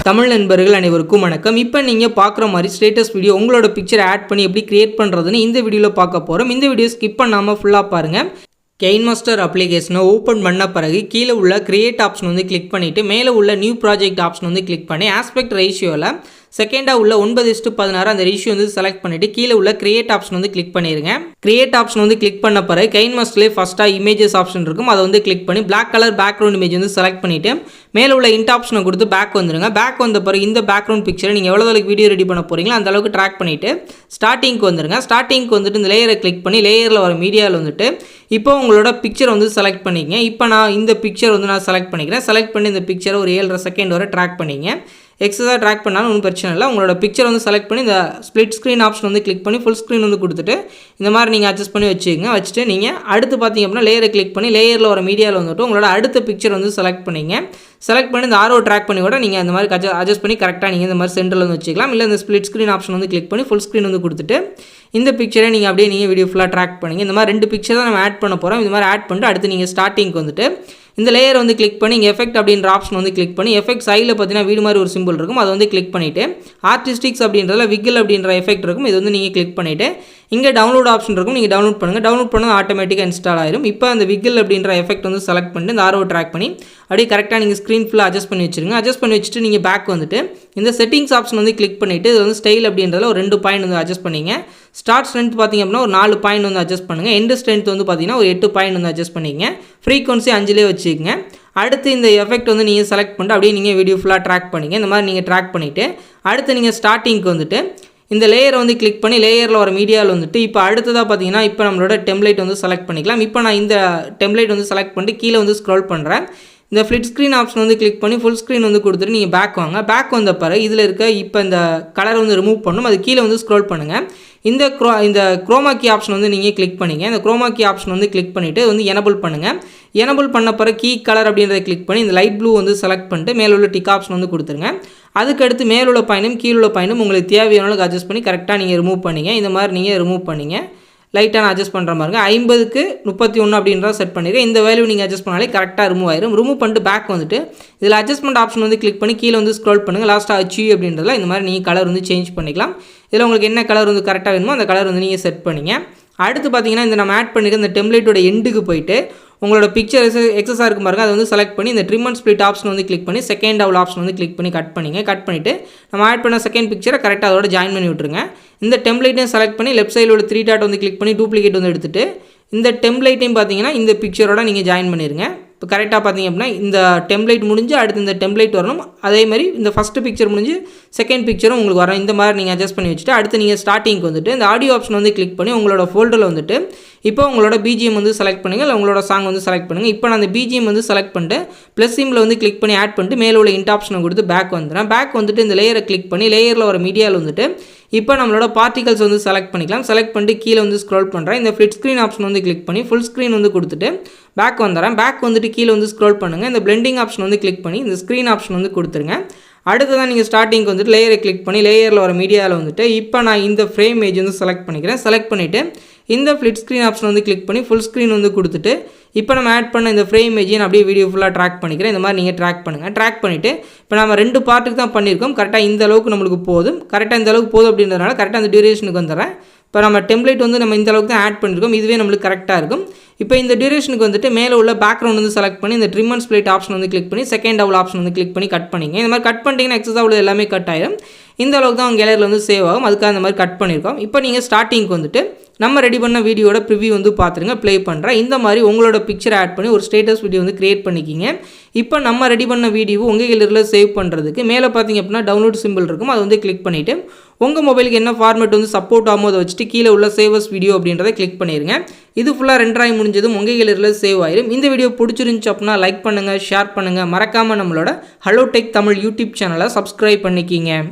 தமிழ் நண்பர்கள் அனைவருக்கும் வணக்கம். இப்போ நீங்கள் பார்க்குற மாதிரி ஸ்டேட்டஸ் வீடியோ உங்களோட பிக்சர் ஆட் பண்ணி எப்படி கிரியேட் பண்ணுறதுன்னு இந்த வீடியோவில் பார்க்க போகிறோம். இந்த வீடியோ ஸ்கிப் பண்ணாமல் ஃபுல்லாக பாருங்கள். கெயின்மாஸ்டர் அப்ளிகேஷனை ஓப்பன் பண்ண பிறகு கீழே உள்ள கிரியேட் ஆப்ஷன் வந்து கிளிக் பண்ணிவிட்டு மேலே உள்ள நியூ ப்ராஜெக்ட் ஆப்ஷன் வந்து கிளிக் பண்ணி ஆஸ்பெக்ட் ரேஷியோவில் செகண்டாக உள்ள 9:16 அந்த ரேஷியோ வந்து செலக்ட் பண்ணிவிட்டு கீழே உள்ள கிரியேட் ஆப்ஷன் வந்து கிளிக் பண்ணிடுங்க. கிரியேட் ஆப்ஷன் வந்து கிளிக் பண்ண பிறகு கெயின்மாஸ்டர்லேயே ஃபஸ்ட்டாக இமேஜஸ் ஆப்ஷன் இருக்கும், அதை வந்து கிளிக் பண்ணி பிளாக் கலர் பேக்ரவுண்ட் இமேஜ் வந்து செலக்ட் பண்ணிவிட்டு மேலே உள்ள இன்ட் ஆப்ஷனை கொடுத்து பேக் வந்துடுங்க. பேக் வந்த பிறகு இந்த பேக்ரவுண்ட் பிக்சரை நீங்கள் எவ்வளோ அளவுக்கு வீடியோ ரெடி பண்ண போகிறீங்களோ அந்த அளவுக்கு ட்ராக் பண்ணிவிட்டு ஸ்டார்டிங்க்கு வந்துடுங்க. ஸ்டார்டிங்க்கு வந்துட்டு இந்த லேயரை கிளிக் பண்ணி லேயரில் வர மீடியாவில் வந்துட்டு இப்போ உங்களோட பிக்சர் வந்து செலக்ட் பண்ணிங்க. இப்போ நான் இந்த பிக்சர் வந்து நான் செலக்ட் பண்ணிக்கிறேன். செலக்ட் பண்ணி இந்த பிக்சரை ஒரு 7.5 செகண்ட் வரை ட்ராக் பண்ணிங்க. எக்ஸஸாக ட்ராக் பண்ணாலும் ஒன்றும் பிரச்சனை இல்லை. உங்களோட பிக்சர் வந்து செலக்ட் பண்ணி இந்த ஸ்ப்ளிட் ஸ்க்ரீன் ஆப்ஷன் வந்து கிளிக் பண்ணி ஃபுல் ஸ்க்ரீன் வந்து கொடுத்துட்டு இந்த மாதிரி நீங்கள் அட்ஜஸ்ட் பண்ணி வச்சுட்டு நீங்கள் அடுத்து பார்த்தீங்க அப்படின்னா லேயரை கிளிக் பண்ணி லேயரில் வர மீடியாவில் வந்துட்டு உங்களோட அடுத்த பிக்சர் வந்து செலக்ட் பண்ணிங்க. செலக்ட் பண்ணி இந்த ஆரோ ட்ராக் பண்ணி கூட நீங்கள் இந்த மாதிரி அட்ஜஸ்ட் பண்ணி கரெக்டாக நீங்கள் இந்த மாதிரி சென்டரில் வந்து வச்சுக்கலாம். இல்லை இந்த ஸ்ப்ளிட் ஸ்க்ரீன் ஆப்ஷன் வந்து கிளிக் பண்ணி ஃபுல் ஸ்க்ரீன் வந்து கொடுத்துட்டு இந்த பிக்சரை நீங்கள் அப்படியே நீங்கள் வீடியோ ஃபுல்லாக ட்ராக் பண்ணிங்க. இந்த மாதிரி 2 பிக்சர் தான் நம்ம ஆட் பண்ண போகிறோம். இந்த மாதிரி ஆட் பண்ணிட்டு அடுத்து நீங்கள் ஸ்டார்டிங்க்கு வந்துட்டு இந்த லேயர் வந்து கிளிக் பண்ணி இங்கே எஃபெக்ட் அப்படின்ற ஆப்ஷன் வந்து கிளிக் பண்ணி எஃபெக்ட் சைடில் பார்த்தீங்கன்னா வீடு மாதிரி ஒரு சிம்பிள் இருக்கும், அதை வந்து கிளிக் பண்ணிவிட்டு ஆர்டிஸ்டிக்ஸ் அப்படின்றதுல விக்கில் அப்படின்ற எஃபெக்ட் இருக்கும், இது வந்து நீங்கள் கிளிக் பண்ணிவிட்டு இங்கே டவுன்லோட் ஆப்ஷன் இருக்கும், நீங்கள் டவுன்லோட் பண்ணுங்கள். டவுன்லோட் பண்ணது ஆட்டோமேட்டிக்காக இன்ஸ்டால் ஆயிரும். இப்போ அந்த விக்கில் அப்படின்ற எஃபெக்ட் வந்து செலக்ட் பண்ணிட்டு இந்த ஆரோ ட்ராக் பண்ணி அப்படியே கரெக்டாக நீங்கள் ஸ்க்ரீன் ஃபுல்லாக அட்ஜஸ்ட் பண்ணி வச்சுருங்க. அட்ஜஸ்ட் பண்ணி வச்சுட்டு நீங்கள் பேக் வந்துட்டு இந்த செட்டிங்ஸ் ஆப்ஷன் வந்து கிளிக் பண்ணிவிட்டு இது வந்து ஸ்டைல் அப்படின்றதுல ஒரு 2 பாயிண்ட் வந்து அட்ஜஸ்ட் பண்ணிங்க. ஸ்டார்ட் ஸ்ட்ரென்த் பார்த்திங்க அப்படின்னா ஒரு 4 பாயிண்ட் வந்து அட்ஜஸ்ட் பண்ணுங்கள். எண்டு ஸ்ட்ரென்த் வந்து பார்த்திங்கன்னா ஒரு 8 பாயிண்ட் வந்து அட்ஜஸ்ட் பண்ணிங்க. ஃப்ரீக்வன்சி 5லே வச்சுக்கோங்க. அடுத்து இந்த எஃபெக்ட் வந்து நீங்கள் செலக்ட் பண்ணிட்டு அப்படியே நீங்கள் வீடியோ ஃபுல்லாக ட்ராக் பண்ணிங்க. இந்த மாதிரி நீங்கள் ட்ராக் பண்ணிவிட்டு அடுத்து நீங்கள் ஸ்டார்டிங்க்கு வந்துட்டு இந்த லேயரை வந்து கிளிக் பண்ணி லேயரில் வர மீடியாவில் வந்துட்டு இப்போ அடுத்ததாக பார்த்தீங்கன்னா இப்போ நம்மளோட டெம்ப்ளேட் வந்து செலக்ட் பண்ணிக்கலாம். இப்போ நான் இந்த டெம்ப்ளேட் வந்து செலக்ட் பண்ணிட்டு கீழே வந்து ஸ்க்ரோல் பண்ணுறேன். இந்த ஃப்ளிட் ஸ்க்ரீன் ஆப்ஷன் வந்து கிளிக் பண்ணி ஃபுல் ஸ்க்ரீன் வந்து கொடுத்துட்டு நீங்கள் பேக் வாங்க. பேக் வந்த பிறகு இதில் இருக்க இப்போ இந்த கலரை வந்து ரிமூவ் பண்ணணும். அது கீழே வந்து ஸ்க்ரோல் பண்ணுங்கள். இந்த குரோமா கீ ஆப்ஷன் வந்து நீங்கள் கிளிக் பண்ணிங்க. இந்த குரோமா கீ ஆப்ஷன் வந்து கிளிக் பண்ணிவிட்டு வந்து எனபிள் பண்ணுங்கள். எனபிள் பண்ண பிறகு கீ கலர் அப்படின்றத கிளிக் பண்ணி இந்த லைட் ப்ளூ வந்து செலக்ட் பண்ணிட்டு மேலே உள்ள டிக் ஆப்ஷன் வந்து கொடுத்துருங்க. அதுக்கடுத்து மேலுள்ள பாயிண்டும் கீழுள்ள பாயிண்டும் உங்களுக்கு தேவையான அளவுக்கு அட்ஜஸ்ட் பண்ணி கரெக்டாக நீங்கள் ரிமூவ் பண்ணிங்க. இந்த மாதிரி நீங்கள் ரிமூவ் பண்ணிங்க. லைட்டாக நான் அட்ஜஸ்ட் பண்ணுற மாதிரிங்க 50க்கு 31 அப்படின்றத செட் பண்ணிடுறேன். இந்த வேல்யூ நீங்கள் அட்ஜஸ்ட் பண்ணாலே கரெக்டாக ரிமூவ் ஆயிரும். ரிமூவ் பண்ணிட்டு பேக் வந்துட்டு இதில் அட்ஜஸ்ட்மெண்ட் ஆப்ஷன் வந்து கிளிக் பண்ணி கீழே வந்து ஸ்க்ரோல் பண்ணுங்கள். லாஸ்ட்டாக அச்சீவ் அப்படின்றதுல இந்த மாதிரி நீங்கள் கலர் வந்து சேஞ்ச் பண்ணிக்கலாம். இதில் உங்களுக்கு என்ன கலர் வந்து கரெக்டாக வேணுமோ அந்த கலர் வந்து நீங்கள் செட் பண்ணிங்க. அடுத்து பார்த்தீங்கன்னா இந்த நம்ம ஆட் பண்ணிக்க இந்த டெம்ப்ளேட்டோட எண்டுக்கு போயிட்டு உங்களோட பிக்சர் எக்ஸஸாக இருக்கும் பாருங்க, அதை வந்து செலக்ட் பண்ணி இந்த ட்ரிம் அண்ட் ஸ்ப்ளிட் ஆப்ஷன் வந்து கிளிக் பண்ணி செகண்ட் டவுல் ஆப்ஷன் வந்து கிளிக் பண்ணி கட் பண்ணிங்க. கட் பண்ணிவிட்டு நம்ம ஆட் பண்ண செகண்ட் பிக்சரை கரெக்டாக அதோட ஜாயின் பண்ணி விட்டுருங்க. இந்த டெம்ப்ளேட்டையும் செலக்ட் பண்ணி லெஃப்ட் சைடில் உள்ள 3 டாட் வந்து கிளிக் பண்ணி டூப்ளிகேட் வந்து எடுத்துகிட்டு இந்த டெம்ப்ளேட்டையும் பார்த்தீங்கன்னா இந்த பிக்சரோட நீங்கள் ஜாயின் பண்ணிடுங்க. இப்போ கரெக்டாக பார்த்தீங்க அப்படின்னா இந்த டெம்ப்ளேட் முடிஞ்சு அடுத்து இந்த டெம்ப்ளேட் வரணும். அதே மாதிரி இந்த ஃபஸ்ட்டு பிக்சர் முடிஞ்சு செகண்ட் பிக்சரும் உங்களுக்கு வரும். இந்த மாதிரி நீங்கள் அட்ஜஸ்ட் பண்ணி வச்சுட்டு அடுத்து நீங்கள் ஸ்டார்டிங்க்கு வந்துட்டு இந்த ஆடியோ ஆப்ஷன் வந்து கிளிக் பண்ணி உங்களோட ஃபோல்டரில் வந்துட்டு இப்போ உங்களோட பிஜிஎம் வந்து செலக்ட் பண்ணுங்கள், இல்லை உங்களோட சாங் வந்து செலக்ட் பண்ணுங்கள். இப்போ நான் அந்த பிஜிஎம் வந்து செலக்ட் பண்ணிட்டு ப்ளஸ் சிம்பிள் வந்து கிளிக் பண்ணி ஆட் பண்ணிட்டு மேலே உள்ள இன்ட் ஆப்ஷனை கொடுத்து பேக் வந்துடுறேன். பேக் வந்துட்டு இந்த லேயரை கிளிக் பண்ணி லேயரில் வர மீடியாவில் வந்துட்டு இப்போ நம்மளோட பார்ட்டிகல்ஸ் வந்து செலக்ட் பண்ணிக்கலாம். செலக்ட் பண்ணிட்டு கீழே வந்து ஸ்க்ரோல் பண்ணுறேன். இந்த ஃப்ளிட் ஸ்க்ரீன் ஆப்ஷன் வந்து கிளிக் பண்ணி ஃபுல் ஸ்க்ரீன் வந்து கொடுத்துட்டு பேக் வந்துடுறேன். பேக் வந்துட்டு கீழே வந்து ஸ்க்ரோல் பண்ணுங்கள். இந்த பிளெண்டிங் ஆப்ஷன் வந்து கிளிக் பண்ணி இந்த ஸ்க்ரீன் ஆப்ஷன் வந்து கொடுத்துருங்க. அடுத்ததான் நீங்கள் ஸ்டார்டிங்க்கு வந்துட்டு லேயரை கிளிக் பண்ணி லேயரில் வர மீடியாவில் வந்துட்டு இப்போ நான் இந்த ஃப்ரேம் இமேஜ் வந்து செலக்ட் பண்ணிக்கிறேன். செலக்ட் பண்ணிவிட்டு இந்த ஃப்ளிட் ஸ்க்ரீன் ஆப்ஷன் வந்து கிளிக் பண்ணி ஃபுல் ஸ்க்ரீன் வந்து கொடுத்துட்டு இப்போ நம்ம ஆட் பண்ண இந்த ஃப்ரேம் இமேஜை நான் அப்படியே வீடியோ ஃபுல்லாக ட்ராக் பண்ணிக்கிறேன். இந்த மாதிரி நீங்கள் ட்ராக் பண்ணுங்கள். ட்ராக் பண்ணிவிட்டு இப்போ நம்ம 2 பார்ட்டுக்கு தான் பண்ணியிருக்கோம். கரெக்டாக இந்த அளவுக்கு நம்மளுக்கு போதும். கரெக்டாக இந்த அளவுக்கு போதும் அப்படின்றதுனால கரெக்டாக அந்த டியூரேஷனுக்கு வந்துடுறேன். இப்போ நம்ம டெம்ப்ளேட் வந்து நம்ம இந்த அளவுக்கு தான் ஆட் பண்ணியிருக்கோம். இதுவே நம்மளுக்கு கரெக்டாக இருக்கும். இப்போ இந்த டியூரேஷனுக்கு வந்துட்டு மேலே உள்ள பேக்ரவுண்ட் வந்து செலக்ட் பண்ணி இந்த ட்ரிம் அண்ட் ஸ்ப்ளிட் ஆப்ஷன் வந்து கிளிக் பண்ணி செகண்ட் டவுல் ஆப்ஷன் வந்து கிளிக் பண்ணி கட் பண்ணிங்க. இந்த மாதிரி கட் பண்ணிட்டீங்கன்னா எக்ஸஸாக உள்ள எல்லாமே கட் ஆயிடும். இந்த அளவுக்கு தான் உங்கள் கேலரியில் வந்து சேவ் ஆகும். அதுக்காக இந்த மாதிரி கட் பண்ணியிருக்கோம். இப்போ நீங்கள் ஸ்டார்டிங்க்கு வந்துட்டு நம்ம ரெடி பண்ண வீடியோட ப்ரிவியூ வந்து பார்த்துருங்க. ப்ளே பண்ணுறேன். இந்த மாதிரி உங்களோட பிக்சரை ஆட் பண்ணி ஒரு ஸ்டேட்டஸ் வீடியோ வந்து கிரியேட் பண்ணிக்கிங்க. இப்போ நம்ம ரெடி பண்ண வீடியோ உங்கள் கேலரியில் சேவ் பண்ணுறதுக்கு மேலே பார்த்தீங்க அப்படின்னா டவுன்லோட் சிம்பிள் இருக்கும், அதை வந்து கிளிக் பண்ணிவிட்டு உங்கள் மொபைலுக்கு என்ன ஃபார்மேட் வந்து சப்போர்ட் ஆகுமோ அதை வச்சுட்டு கீழே உள்ள சேவஸ் வீடியோ அப்படின்றத கிளிக் பண்ணிடுங்க. இது ஃபுல்லாக ரெண்டர் ஆகி முடிஞ்சதும் உங்கள் கேலரியில் சேவ் ஆயிடும். இந்த வீடியோ பிடிச்சிருந்துச்சு அப்படின்னா லைக் பண்ணுங்கள், ஷேர் பண்ணுங்கள். மறக்காமல் நம்மளோட ஹலோ டெக் தமிழ் யூடியூப் சேனலை சப்ஸ்கிரைப் பண்ணிக்கிங்க.